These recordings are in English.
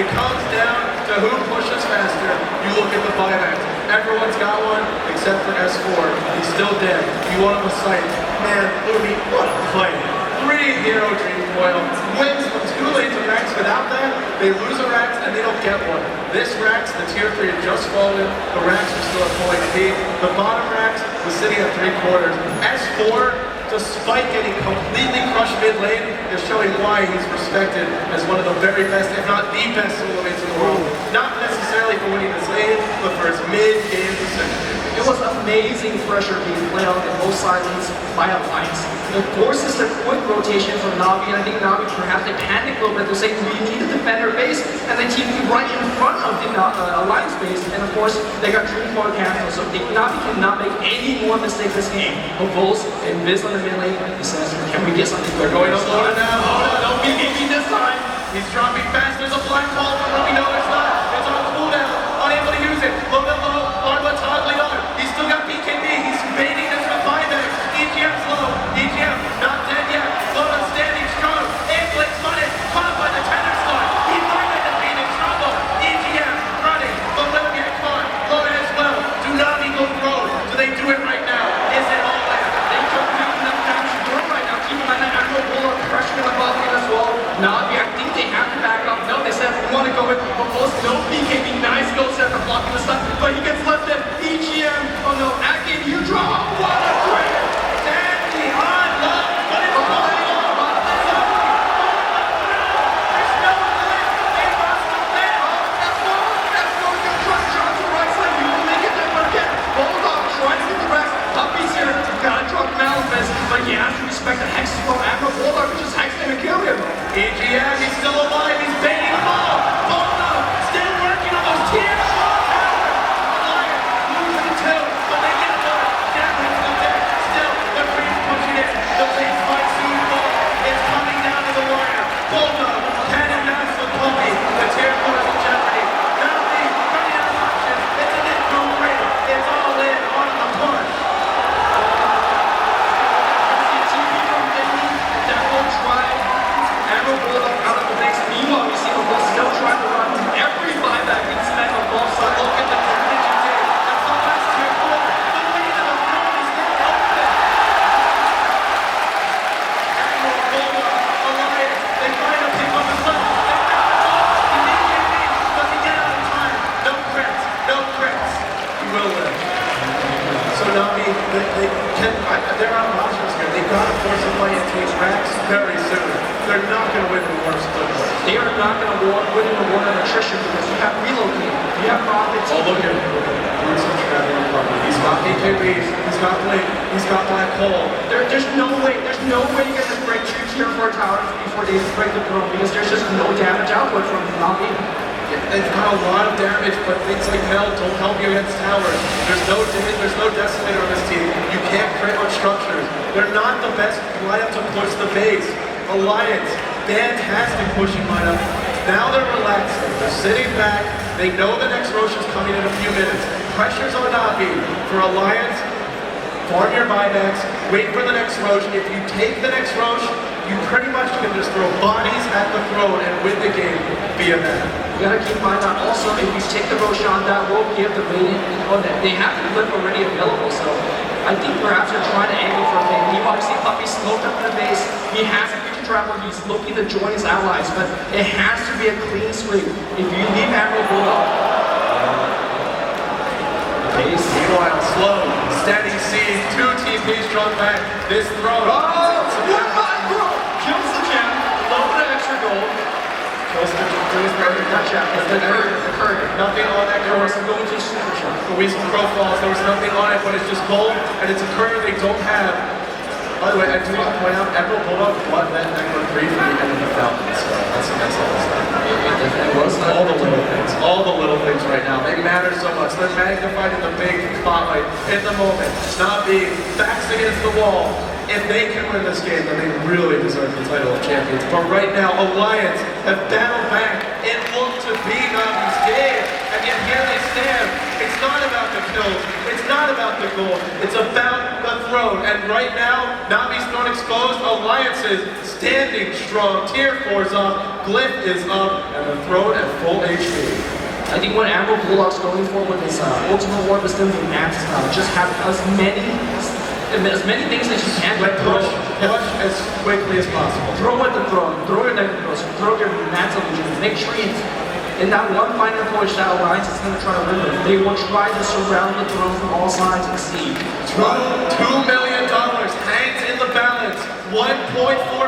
It comes down to who pushes faster. You look at the buybacks. Everyone's got one except for S4. He's still dead. You want him to sight. Man, Umi, what a play. 3-0 Dream Coil. Wins from 2 lanes of Rex. Without that, they lose a Rex and they don't get one. This Rex, the tier 3 had just fallen. The Rex was still at point speed. The bottom Rex was sitting at 3/4. S4, despite getting completely crushed mid lane, is showing why he's respected as one of the very best, if not the best solo lanes in the world. Not necessarily for winning this lane, but for his mid-game decision. It was amazing pressure being played out on both sides by Alliance. It forces a quick rotation from Navi, and I think Navi perhaps they panicked a little bit to say we need to defend our base, and they team right in front of the Alliance base, and of course they got Dream Coil canceled, so Navi cannot make any more mistakes this game. Volz and Viz on the mid lane, he says, can we get something? They're going up low now. Don't be easy this time. He's dropping fast. There's a black ball from Ruby. No, there's not. It's on cooldown. Unable to use it. Low to low. Arma toggling on. He's still got BKB. He's baiting this with buyback. EGM's low. EGM not dead yet. Loda standing strong. Airflake's running. Caught by the tether slot. He might have defeated trouble. EGM running. But will get caught. Loda as well. Do Navi go throw? Do they do it right now? Is it all there? They don't have enough damage to do it right now. Keep in mind that Emerald Bulldog pressuring above him as well. Navi, I think they have to back up. No, they said we want to go with Volz. No BKB. Nice go set for blocking the stuff, but he gets left at EGM. Oh no, Akin, you draw. What a great Dandy on love, but it's going on. There's no limit. They must have been. That's no good. Shot to right side. You will make it there, but again, Bulldog tries to get the rest. Puppy's here. Gotta drop Malphus, but he has to respect the Hex from Admiral Bulldog, which is Hex and kill him. EGM, he's still alive. He's baiting them all. Bulldog still working on those tiers. There are options here. They've got to force a fight and take Rex very soon. They're not going to win the war split. They are not going to win the war on attrition because you have Relocate, you have Profit. Oh, look at him. He's got BKBs, he's got Blink, he's got Black Hole. There's no way you can just break 2 tier 4 towers before they break the throne because there's just no damage output from Navi. They've got a lot of damage, but things like Melt don't help you against towers. There's no decimator on this team. You can't crit on structures. They're not the best lineup to push the base. Alliance, fantastic pushing lineup. Now they're relaxing. They're sitting back. They know the next Roche is coming in a few minutes. Pressure's on Navi. For Alliance, farm your buybacks, wait for the next Roche. If you take the next Roche, you pretty much can just throw bodies at the throne and win the game via that. You gotta keep in mind that also if you take the Roche on that will give the rating on that. They have the blip already available, so I think perhaps they're trying to angle for a thing. You obviously Puppy smoked up in the base. He has a future travel, he's looking to join his allies, but it has to be a clean sweep. If you leave Admiral Bulldog. Meanwhile, slow, steady siege, 2 TPs drawn back. This throne. Kills the gem, low bit of extra gold. Kills the gem. Nothing on that course. Going to super shot. The Weasel Crow falls, there was nothing on it, but it's just gold, and it's a curve they don't have. By the way, I do want to point out, Emerald Bulldog won that number 3 for the end of the Falcons, so that's all stuff. It was All the little things right now, they matter so much. They're magnified in the big spotlight, in the moment, not being backs against the wall. If they can win this game, then they really deserve the title of champions. But right now, Alliance have battled back. It looked to be Navi's game, and yet here they stand. It's not about the kills. It's not about the gold. It's about the throne. And right now, Navi's throne exposed. Alliance is standing strong. Tier 4's up. Glyph is up. And the throne at full HP. I think what Admiral Bullock's going for with his ultimate war wisdom and max, just have as many things as you can. Like push as quickly as possible. Throw at the throne, throw your necros, throw your max illusions. Make sure in that one final push that Alliance is going to try to win with. They will try to surround the throne from all sides and see. $2 million hangs in the balance. 1.4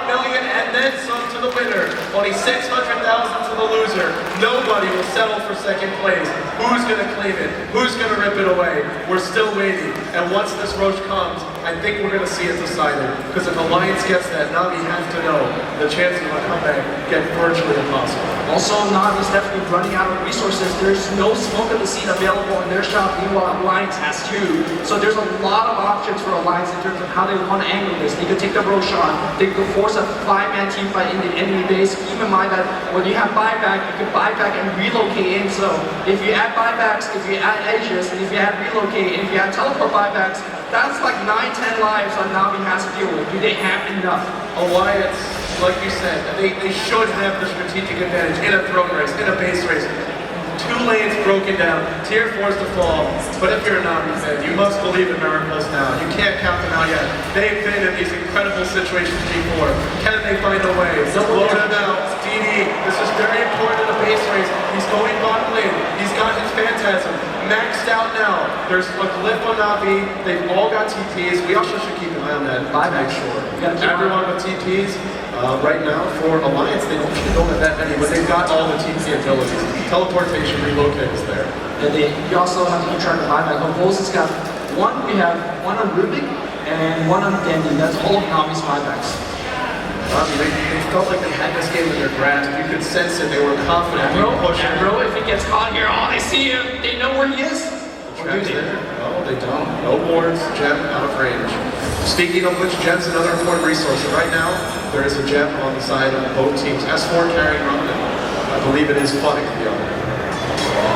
million and then some to the winner. Only 600,000 to the loser. Nobody will settle for second place. Who's gonna claim it? Who's gonna rip it away? We're still waiting. And once this Roche comes, I think we're gonna see it decided. Because if Alliance gets that, Navi has to know the chances of a comeback get virtually impossible. Also, Navi's definitely running out of resources. There's no smoke of the seed available in their shop. Meanwhile, Alliance has two. So there's a lot of options for Alliance in terms of how they want to angle this. They could take the Roche on. They could force a 5-man team fight in the enemy base. Keep in mind that when you have buyback, you can buyback and relocate in. So if you add buybacks, if you add edges, and if you add relocate, and if you add teleport buybacks, that's like 9-10 lives that Navi has to deal with. Do they have enough? Alliance, like you said, they should have the strategic advantage in a throne race, in a base race. 2 lanes broken down, tier 4's to fall. But if you're a Navi fan, you must believe in miracles now. You can't count them out yet. They've been in these incredible situations before. Can they find a way? Blow them out. DD, this is very important in a base race. He's going bottom lane. He's got his Phantasm maxed out now. There's a Glyph on Navi. They've all got TPs. We also should keep an eye on that. Buyback, sure. Everyone with TPs. Right now, for Alliance, they don't have that many, but they've got all the TP abilities. Teleportation, relocate is there. And you also have to keep track of buyback. On Bulls, it's got one, we have one on Rubik and one on Dendy. That's all of Navi's buybacks. They felt like they had this game in their grasp. You could sense it. They were confident. Bro, if he gets caught here, oh, they see him. They know where he is. Or do they? No, they don't. No wards, gem out of range. Speaking of which, gem's another important resource. And right now, there is a gem on the side of both teams. S4 carrying Roman. I believe it is flooding the other.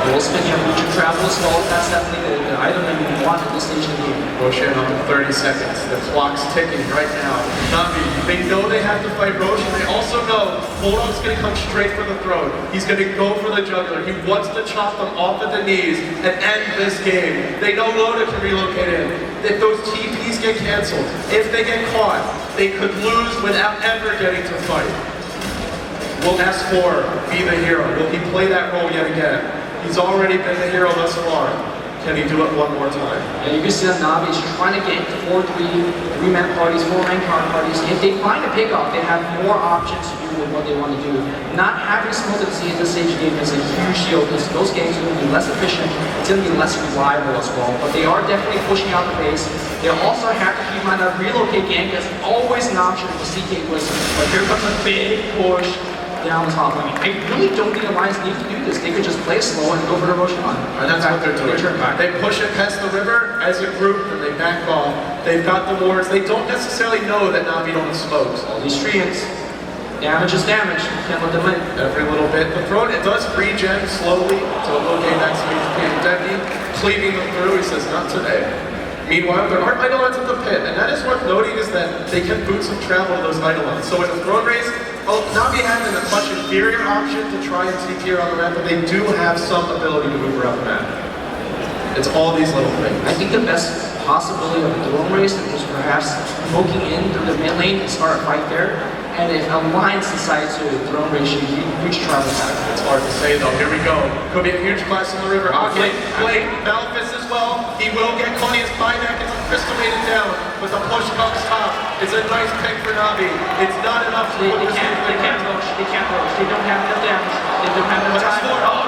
Well, speaking of future travel as well, that's definitely the item that you want at this stage of the game. Roshan up in 30 seconds. The clock's ticking right now. Navi, they know they have to fight Roshan. They also know Bulldog's going to come straight for the throne. He's going to go for the juggler. He wants to chop them off at the knees and end this game. They know Loda can relocate in. If those TPs get canceled, if they get caught, they could lose without ever getting to fight. Will S4 be the hero? Will he play that role yet again? He's already been the hero thus far. Can he do it one more time? And you can see that Navi is trying to get 4-3, 3-man parties, 4-man card parties. If they find a pickoff, they have more options to do with what they want to do. Not having smoke at the sea at this stage of the game is a huge deal because those games are going to be less efficient, it's going to be less reliable as well. But they are definitely pushing out the base. They also have to keep in mind that relocate game is always an option for CK Wisdom. But here comes a big push down the top lane. I really don't think Alliance needs to do this. They could just play slow and go for the Roshan. And that's what they're doing. They push it past the river as a group and they back off. They've got the wards. They don't necessarily know that Navi don't have smokes. All these treants. Damage is damage. Can't let them in. Every little bit. The throne, it does regen slowly to locate that HP and Dendy. Cleaving them through, he says, not today. Meanwhile, there are Eidolons at the pit, and that is worth noting is that they can boot some travel to those Eidolons. So in the throne race, well, Navi has a much inferior option to try and TP around the map, but they do have some ability to move around the map. It's all these little things. I think the best possibility of a throne race is perhaps poking in through the mid lane and start a fight there. And if Alliance decides to throne race, you huge travel back. It's hard to say though. Here we go. Could be a huge clash in the river. Okay, Blake, Malphus as well. He will get caught. His buyback is crystalline down, but the push comes top. It's a nice pick for Navi. It's not enough to put this in. They can't rush. They can't rush. They don't have enough damage. They don't have enough time. Oh,